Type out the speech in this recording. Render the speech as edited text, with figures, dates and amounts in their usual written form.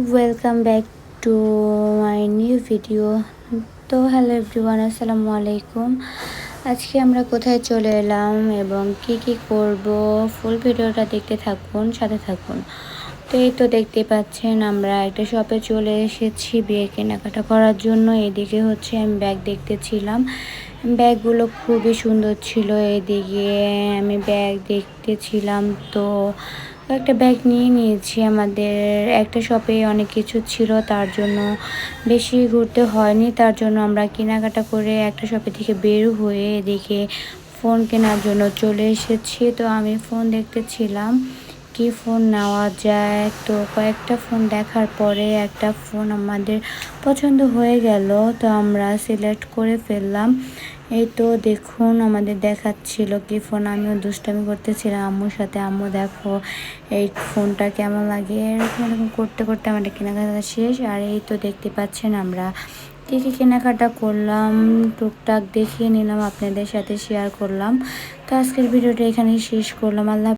Welcome back to my new video. তো hello everyone, আসসালামু আলাইকুম। আজকে আমরা কোথায় চলে এলাম এবং কি কি করব, ফুল ভিডিওটা দেখতে থাকুন, সাথে থাকুন। তো এই তো দেখতে পাচ্ছেন আমরা একটা শপে চলে এসেছি বিয়ে কেনাকাটা করার জন্য। এদিকে হচ্ছে আমি ব্যাগ দেখতেছিলাম, ব্যাগগুলো খুবই সুন্দর ছিল। এদিকে আমি ব্যাগ দেখতেছিলাম, তো একটা ব্যাগ নিয়ে নিয়েছি। আমাদের একটা শপে অনেক কিছু ছিল, তার জন্য বেশি ঘুরতে হয়নি। তার জন্য আমরা কেনাকাটা করে একটা শপে থেকে বের হয়ে এদিকে ফোন কেনার জন্য চলে এসেছি। তো আমি ফোন দেখতেছিলাম কি ফোন নেওয়া যায়। তো কয়েকটা ফোন দেখার পরে একটা ফোন আমাদের পছন্দ হয়ে গেল, তো আমরা সিলেক্ট করে ফেললাম। এই তো দেখুন আমাদের দেখাচ্ছিল কি ফোন, আমিও দুষ্টামি করতেছিলাম আম্মুর সাথে, আম্মু দেখো এই ফোনটা কেমন লাগে, এরকম এরকম করতে করতে আমাদের কেনাকাটা শেষ। আর এই তো দেখতে পাচ্ছেন আমরা কী কী কেনাকাটা করলাম, টুকটাক দেখিয়ে নিলাম, আপনাদের সাথে শেয়ার করলাম। তো আজকের ভিডিওটা এখানেই শেষ করলাম। আল্লাহ।